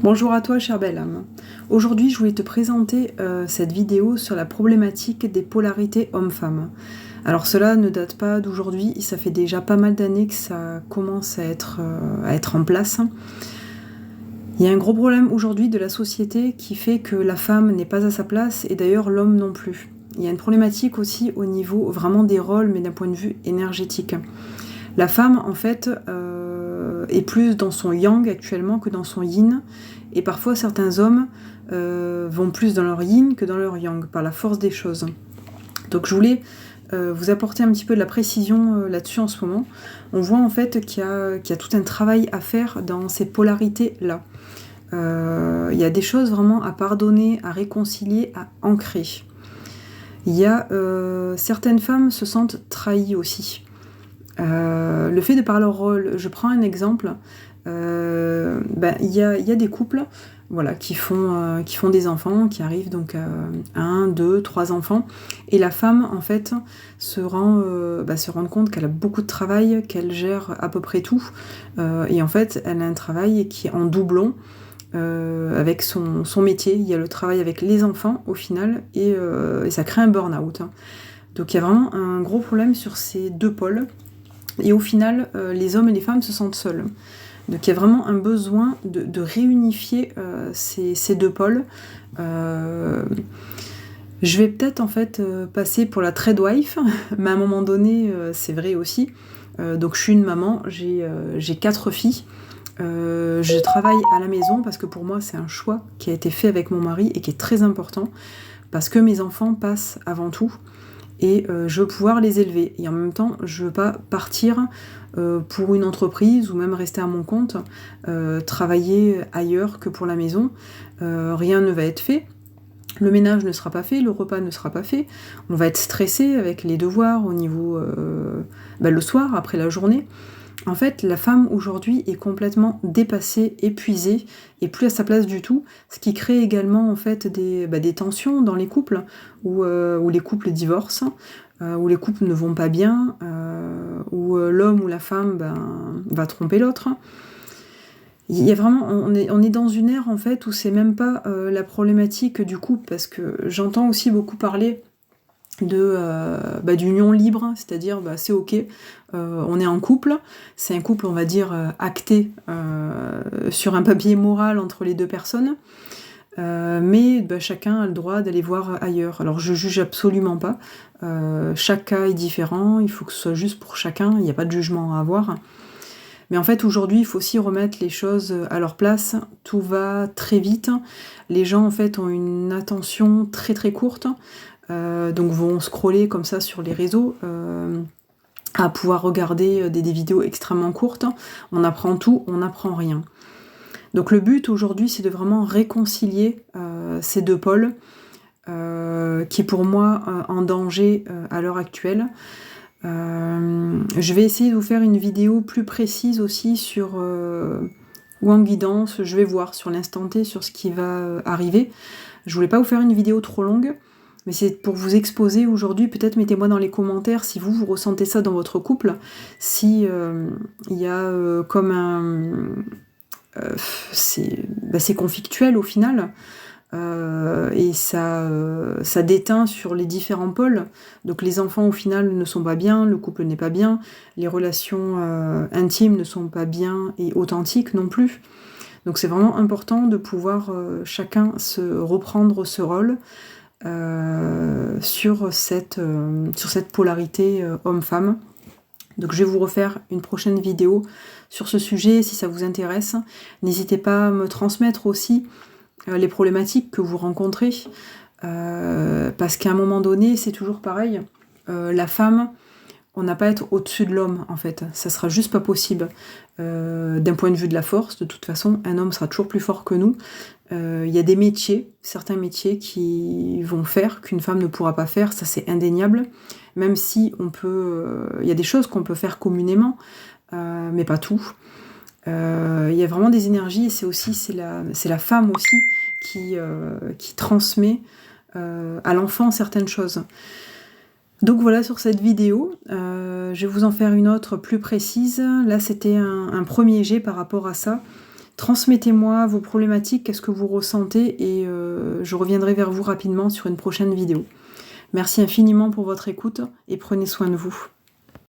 Bonjour à toi, chère belle âme. Aujourd'hui, je voulais te présenter cette vidéo sur la problématique des polarités hommes-femmes. Alors cela ne date pas d'aujourd'hui, ça fait déjà pas mal d'années que ça commence à être en place. Il y a un gros problème aujourd'hui de la société qui fait que la femme n'est pas à sa place et d'ailleurs l'homme non plus. Il y a une problématique aussi au niveau vraiment des rôles, mais d'un point de vue énergétique. La femme, en fait, est plus dans son yang actuellement que dans son yin. Et parfois, certains hommes vont plus dans leur yin que dans leur yang, par la force des choses. Donc je voulais vous apporter un petit peu de la précision là-dessus en ce moment. On voit en fait qu'il y a tout un travail à faire dans ces polarités-là. Il y a des choses vraiment à pardonner, à réconcilier, à ancrer. Il y a certaines femmes se sentent trahies aussi. Le fait de par leur rôle, je prends un exemple, il y a des couples voilà, qui font des enfants, qui arrivent donc à 1, 2, 3 enfants, et la femme en fait se rend compte qu'elle a beaucoup de travail, qu'elle gère à peu près tout, et en fait elle a un travail qui est en doublon avec son métier. Il y a le travail avec les enfants au final, et ça crée un burn-out. Donc il y a vraiment un gros problème sur ces deux pôles. Et au final, les hommes et les femmes se sentent seuls. Donc il y a vraiment un besoin de réunifier ces deux pôles. Je vais peut-être en fait passer pour la trade wife, mais à un moment donné, c'est vrai aussi. Donc je suis une maman, j'ai 4 filles. Je travaille à la maison parce que pour moi c'est un choix qui a été fait avec mon mari et qui est très important parce que mes enfants passent avant tout. Et je veux pouvoir les élever. Et en même temps, je veux pas partir pour une entreprise ou même rester à mon compte, travailler ailleurs que pour la maison. Rien ne va être fait. Le ménage ne sera pas fait, le repas ne sera pas fait. On va être stressé avec les devoirs au niveau le soir, après la journée. En fait, la femme aujourd'hui est complètement dépassée, épuisée et plus à sa place du tout, ce qui crée également en fait des tensions dans les couples où les couples divorcent, où les couples ne vont pas bien, où l'homme ou la femme va tromper l'autre. Il y a vraiment, on est dans une ère en fait où c'est même pas la problématique du couple, parce que j'entends aussi beaucoup parler d'union libre, c'est-à-dire c'est ok, on est en couple, c'est un couple on va dire acté sur un papier moral entre les deux personnes, mais chacun a le droit d'aller voir ailleurs. Alors je juge absolument pas, chaque cas est différent, il faut que ce soit juste pour chacun, il n'y a pas de jugement à avoir. Mais en fait aujourd'hui il faut aussi remettre les choses à leur place, tout va très vite, les gens en fait ont une attention très très courte, donc vont scroller comme ça sur les réseaux, à pouvoir regarder des vidéos extrêmement courtes. On apprend tout, on n'apprend rien. Donc le but aujourd'hui c'est de vraiment réconcilier ces deux pôles, qui est pour moi en danger à l'heure actuelle. Je vais essayer de vous faire une vidéo plus précise aussi sur ou en guidance, je vais voir sur l'instant T sur ce qui va arriver. Je voulais pas vous faire une vidéo trop longue, mais c'est pour vous exposer aujourd'hui. Peut-être mettez-moi dans les commentaires si vous ressentez ça dans votre couple, si il y a comme un... c'est conflictuel au final, et ça déteint sur les différents pôles. Donc les enfants au final ne sont pas bien, le couple n'est pas bien, les relations intimes ne sont pas bien et authentiques non plus. Donc c'est vraiment important de pouvoir chacun se reprendre ce rôle sur cette polarité homme-femme. Donc je vais vous refaire une prochaine vidéo sur ce sujet si ça vous intéresse. N'hésitez pas à me transmettre aussi les problématiques que vous rencontrez, parce qu'à un moment donné c'est toujours pareil, la femme, on n'a pas à être au-dessus de l'homme en fait, ça sera juste pas possible. D'un point de vue de la force, de toute façon, un homme sera toujours plus fort que nous. Il y a des métiers, certains métiers qui vont faire qu'une femme ne pourra pas faire, ça c'est indéniable, même si on peut, il y a des choses qu'on peut faire communément, mais pas tout. Il y a vraiment des énergies, et c'est la femme aussi qui transmet à l'enfant certaines choses. Donc voilà sur cette vidéo, je vais vous en faire une autre plus précise. Là c'était un premier jet par rapport à ça. Transmettez-moi vos problématiques, qu'est-ce que vous ressentez, et je reviendrai vers vous rapidement sur une prochaine vidéo. Merci infiniment pour votre écoute et prenez soin de vous.